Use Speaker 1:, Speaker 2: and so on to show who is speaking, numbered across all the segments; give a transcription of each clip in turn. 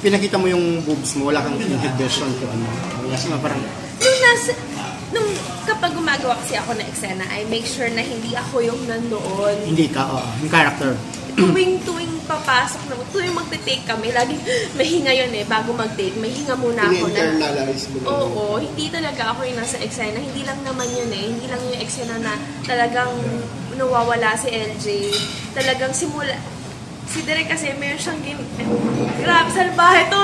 Speaker 1: pinakita mo yung boobs mo, wala kang inhibition to ano. Kasi parang
Speaker 2: nung kapag gumagawa kasi ako ng eksena, I make sure na hindi ako yung nandoon.
Speaker 1: Hindi ka, yung character.
Speaker 2: Tuwing papasok na, tuwing magte-take kami, lagi may hinga yun bago mag-take, may hinga muna ako na.
Speaker 3: In-internalize mo na.
Speaker 2: Oo, hindi talaga ako yung nasa eksena, hindi lang naman yun hindi lang yung eksena na talagang nawawala si LJ. Talagang simula, si Derek kasi meron siyang grabe, salbahe to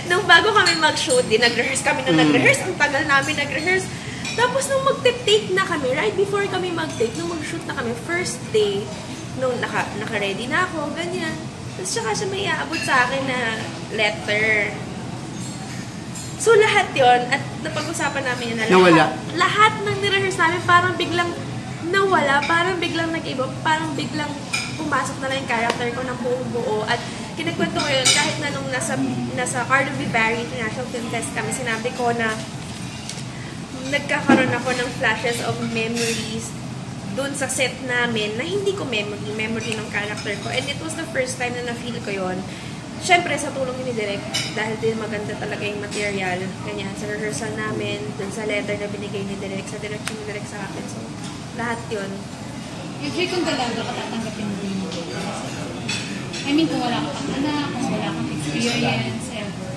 Speaker 2: Nung bago kami mag-shoot, nag-rehearse kami nag-rehearse, ang tagal namin nag-rehearse. Tapos nung mag-take na kami, right before kami mag-take, nung mag-shoot na kami, first day, nung naka-ready na ako, ganyan. Tapos siya may aabot sa akin na letter. So lahat yon at napag-usapan namin yun na lahat ng nirehearse namin parang biglang nawala, parang biglang nag-iba, parang biglang pumasok na lang yung character ko ng buong buo. At kinagkwento ko yun, kahit na nung nasa Carlo Vivari International Film Fest kami, sinabi ko na nagkakaroon ako ng flashes of memories doon sa set namin na hindi ko memory ng character ko. And it was the first time na na-feel ko yun. Siyempre, sa tulong ni Direk, dahil din maganda talaga yung material, ganyan, sa rehearsal namin, dun sa letter na binigay ni Direk, sa direction ni Direk sa akin. So, lahat yun.
Speaker 4: Usually, kung talaga ka tatanggapin mo yung I mean, kung wala kang anak, kung wala kang experience, ever.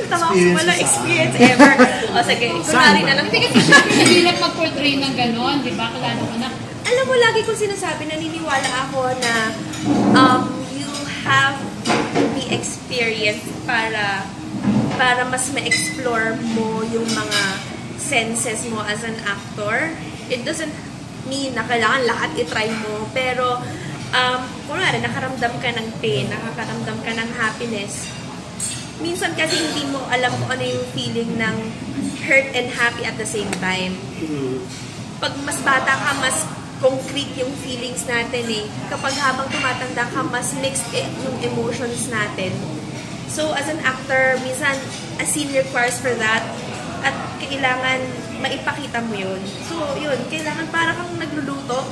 Speaker 2: Tama ko wala experience ever. O sige, kunwari na lang.
Speaker 4: Hindi kasi siya pinahirap mag-portray ng gano'n, di ba? Kalano ko na.
Speaker 2: Alam mo, lagi kong sinasabi, naniniwala ako na you have the experience para mas ma-explore mo yung mga senses mo as an actor. It doesn't mean na kailangan lahat i-try mo, pero kunwari, nakaramdam ka ng pain, nakakaramdam ka ng happiness. Minsan kasi hindi mo alam kung ano yung feeling ng hurt and happy at the same time. Pag mas bata ka, mas concrete yung feelings natin Kapag habang tumatanda ka, mas mixed yung emotions natin. So, as an actor, minsan, a scene requires for that at kailangan maipakita mo yun. So, yun, kailangan para kang nagluluto,